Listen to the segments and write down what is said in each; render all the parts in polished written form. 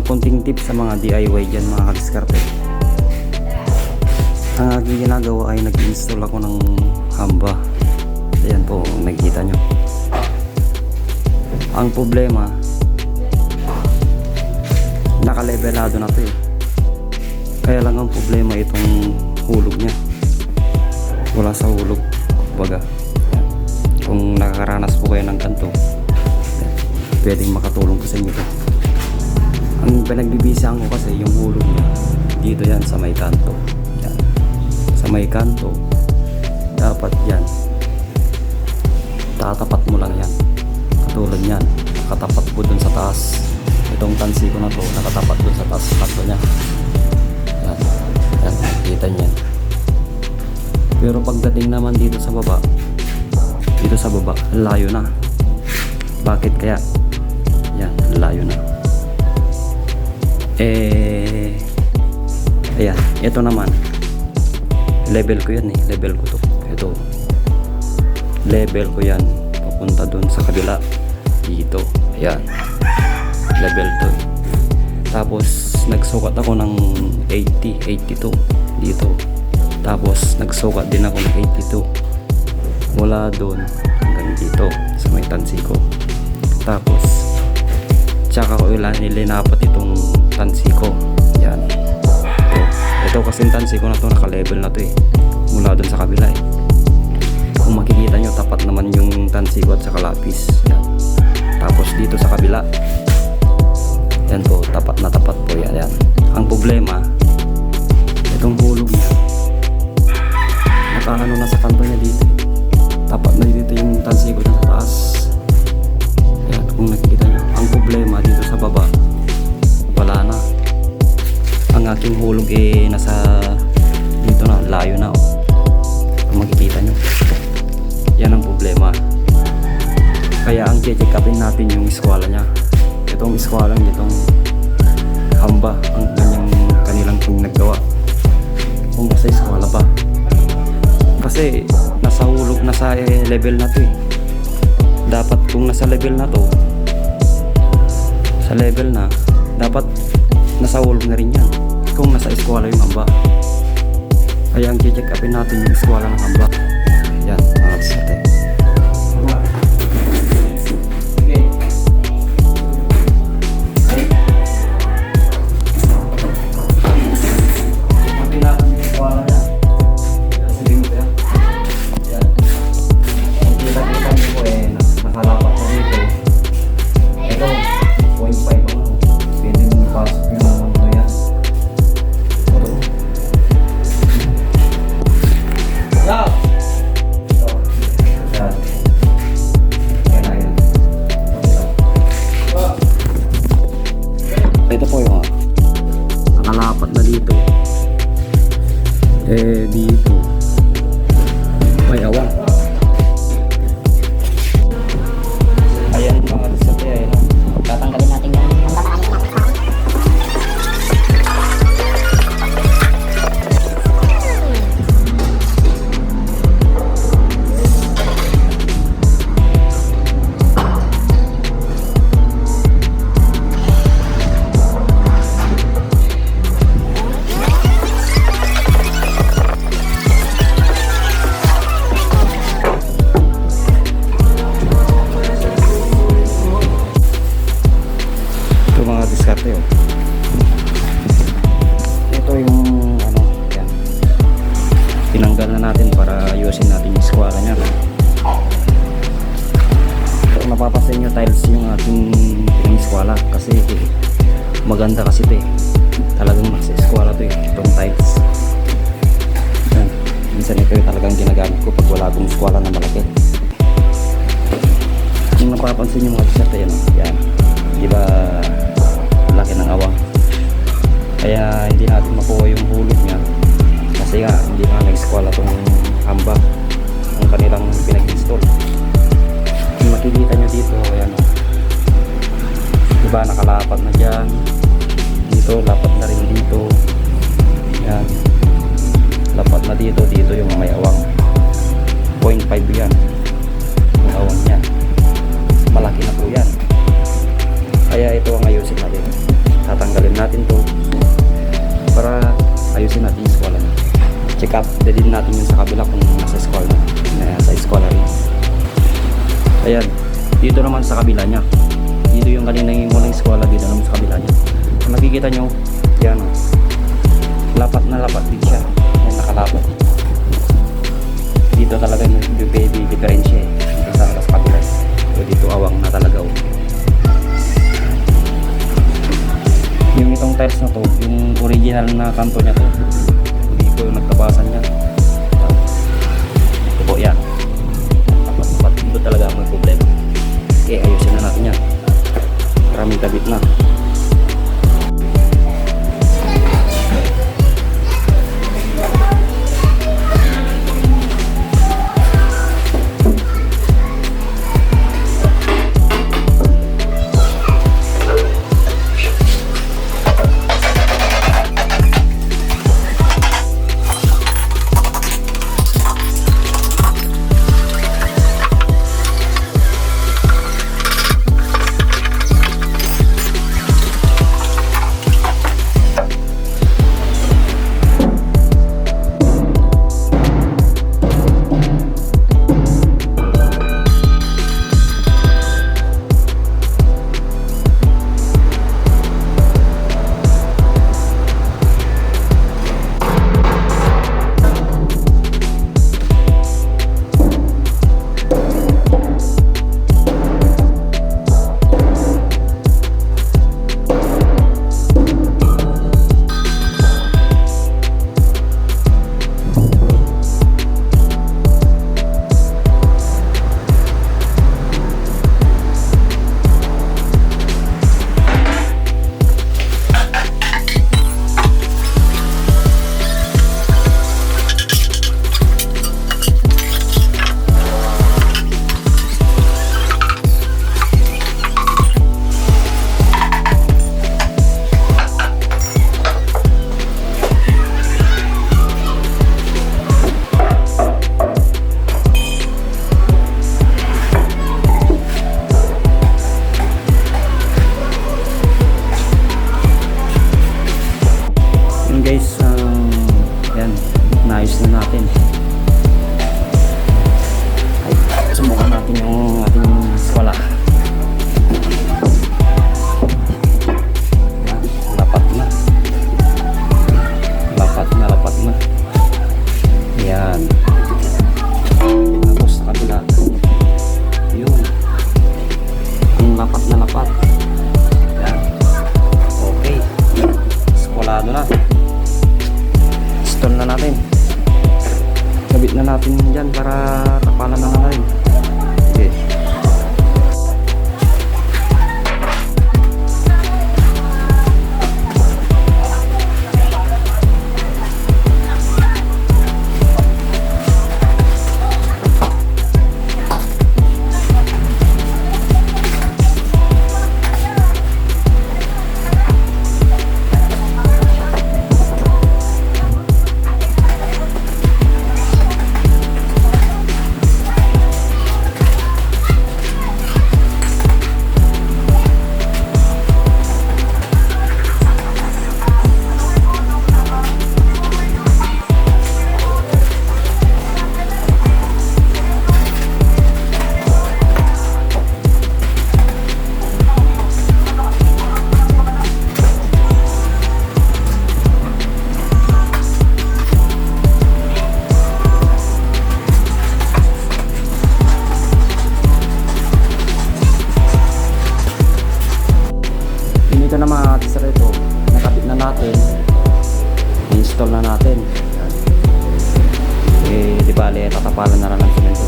Konting tips sa mga DIY dyan mga kadiskarte. Ang aking ginagawa ay nag-install ako ng hamba. Ayan po, nakikita nyo. Ang problema, nakalebelado na to eh. Kaya lang ang problema itong hulog nya. Wala sa hulog baga. Kung nakakaranas po kayo ng ganito, pwedeng makatulong ko sa inyo to. Ang pinagbibisaan ko kasi yung hulog nya dito yan sa may kanto. Yan. Sa may kanto dapat yan tatapat mo lang yan, katulad yan, nakatapat po dun sa taas. Itong tansi ko na to nakatapat dun sa taas kanto nya. Yan, yan, nakikita nyo yan. Pero pagdating naman dito sa baba, layo na. Bakit kaya? Yan, layo na. Ayan, ito naman level ko yan eh, level ko to. Ito level ko yan papunta dun sa kabila dito. Ayan, level 2. Tapos nagsukat ako ng 82 dito. Tapos nagsukat din ako ng 82 mula doon hanggang dito sa may tansi ko. Tapos tsaka ko nilinapat itong tansi ko. Yan, ito kasing tansi ko na to, naka-level na to eh, mula doon sa kabila eh. Kung makikita nyo, tapat naman yung tansi ko at saka lapis. Yan. Tapos dito sa kabila, yan po, tapat na tapat po yan. Yan. Ang problema, itong hulog niya nakaano na sa kanto niya dito eh. Tapat na dito yung tansi ko na sa taas. Yan, kung nakikita nyo. Ang problema dito sa baba, wala na. Ang aking hulog eh nasa dito na, layo na oh. Kung makikita nyo, yan ang problema. Kaya ang check upin natin yung eskwala nya. Itong eskwala nya, itong hamba, ang kanilang naggawa. Kung nasa eskwala pa, kasi nasa hulog, nasa level na to eh. Dapat kung nasa level na to, sa level na, dapat nasa hulog na rin yan kung nasa eskwala yung hamba. Kaya ang check upin natin yung eskwala ng hamba. Yan, mga kasate. Ito po yung nakalapat na dito. Dito may awang. Ayan mga disate, ayan. Tatanggalin natin yan. Diskarte oh. Ito yung ano, yan. Tinanggal na natin para ayusin natin yung eskwala nya. So, napapasin nyo tiles yung ating eskwala kasi maganda kasi ito eh. Talagang nasa eskwala to eh, itong tiles. Yan. Minsan ito yung talagang ginagamit ko pag wala akong eskwala na malaki. Kung napapansin nyo mga diskarte yan, yan. Diba laki ng awang, kaya hindi natin makuha yung hulog niya kasi nga hindi nga nag-eskwala tong hamba ang kanilang pinag-install. Kung makikita nyo dito, ayan o, diba nakalapat na dyan, dito lapat na rin dito, yan, lapat na dito, dito yung may awang 0.5 yan yung awang niya, malaki na po yan. Kaya ito ang ayusin natin. tanggalin natin to para ayusin natin yung eskwela na. Check up, dadin natin yun sa kabila kung nasa eskwela na, sa eskwela rin. Ayan, dito naman sa kabila niya. Dito yung kanina yung walang eskwela, dito naman sa kabila niya. Kung nakikita nyo, yan o. Lapat na lapat din siya. Yan, nakalapat. Dito talaga yung baby differentiate. Dito sa kabila. So, dito awang na talaga o. Yung itong tiles na to, yung original na kanto niya to, hindi ko yung nagtabasan niya. Ito po yan. Tapat dito talaga may problema. Okay, ayusin na natin yan. Maraming kabit na. Guys, yan, naayos na natin. Ay, subukan natin yung ating eskwela. Yan, lapat na. Lapat na. Yan. Tapos sa kabila. Yun. Ang lapat na lapat. Yan. Okay. Eskwelado na. Install na natin. Kabit na natin dyan para tapalan na natin. Okay. Ito na mga artista rito, nakabit na natin, install na natin. Eh, di bale, tatapalan na lang ng semento.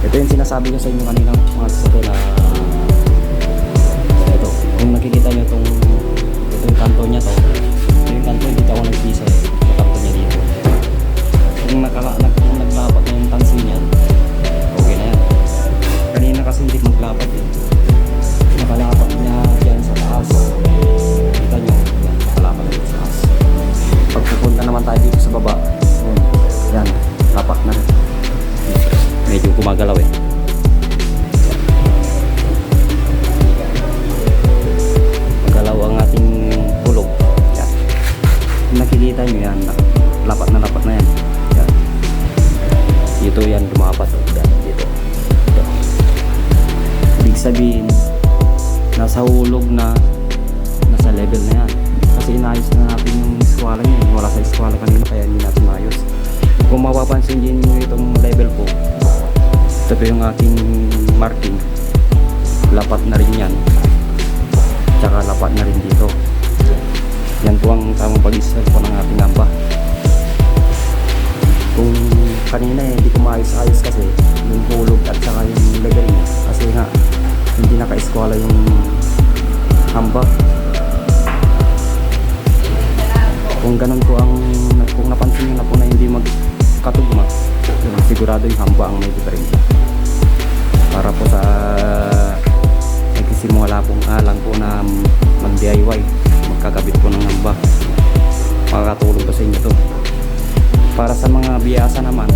Ito yung sinasabi ko sa inyo kanina mga artista rito na ito, kung nakikita nyo itong kanto niya to, yung kanto dito ako nagpisa yung kanto niya dito. Kung naglapat na yung tansi niya, okay na yan. Kanina kasi hindi maglapat eh. Nakalapat niya dyan sa taas. Kita nyo, yan, nakalapat na dito sa taas. Pag pupunta naman tayo dito sa baba, yan, lapat na rin. Medyo gumagalaw eh. Magalaw ang ating hulog na nasa level na yan. Kasi inayos na natin yung eskwala niya. Wala sa eskwala kanina kaya hindi natin maayos. Kung mapapansin din nyo itong level ko, ito yung aking marking. Lapat na rin yan. Tsaka lapat na rin dito. Yan po ang tamang pag-isal po ng ating hamba. Kung kanina hindi ko maayos-ayos kasi yung hulog at saka yung level niya. Kasi nga hindi naka-eskwala yung hamba. Kung ganun po ang, kung napansin nyo na po na hindi magkatugma, sigurado yung hamba ang may diferensya. Para po sa nagsisimula pong alang po na mag-DIY, magkakabit po ng hamba, makakatulong po sa inyo to. Para sa mga biyasa naman,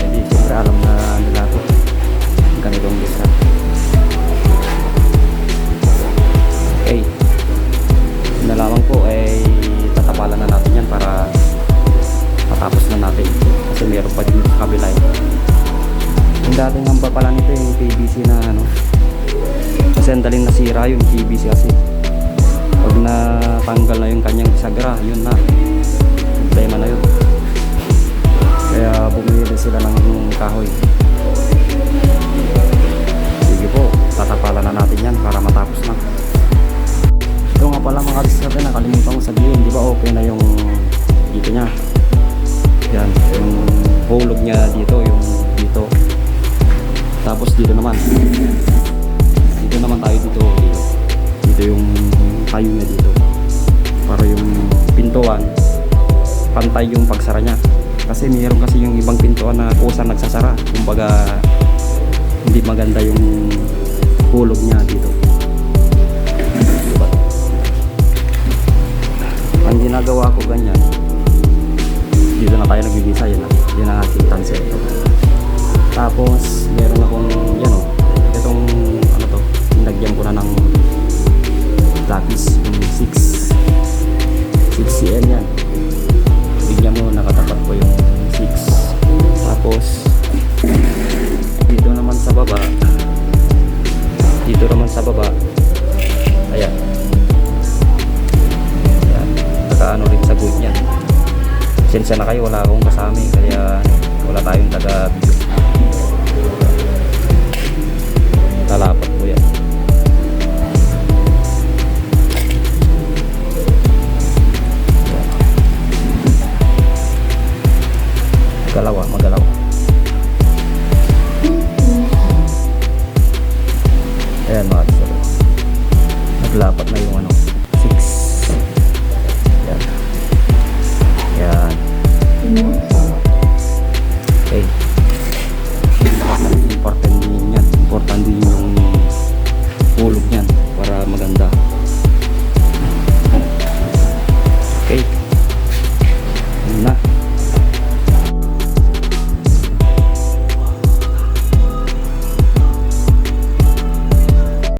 hindi siyempre alam na nila to ganitong lista. Okay, na lamang po ay tatapalan na natin yan para matapos na natin kasi meron pa din sa kabila eh. Yung dating hamba pala nito yung PVC na ano, kasi ang daling nasira yung PVC kasi pag natanggal na yung kanyang bisagra, yun na problema na yun. Kaya bumili sila ng kahoy. Sige po, tatapalan na natin yan para matapos na. Ito nga pala mga kasiserte, nakalimutan ko sabihin, di ba okay na yung dito niya. Yan, yung hulog niya dito, yung dito. Tapos dito naman tayo dito. Dito yung tayo niya dito. Para yung pintuan, pantay yung pagsara niya. Kasi mayroon kasi yung ibang pintuan na kusang nagsasara. Kumbaga, hindi maganda yung hulog niya dito. Diba? Ang ginagawa ko ganyan, dito na tayo nag-design na. Yan ang aking concept. Tapos meron akong yan o, itong ano to, nilagyan ko na ng lapis, yung 6 cm yan. Bigyan mo, nakatapat ko yung 6. Tapos dito naman sa baba, ayan, nakaano rin sa good yan. Sensya na kayo, wala akong kasama kaya wala tayong taga-video. Talapa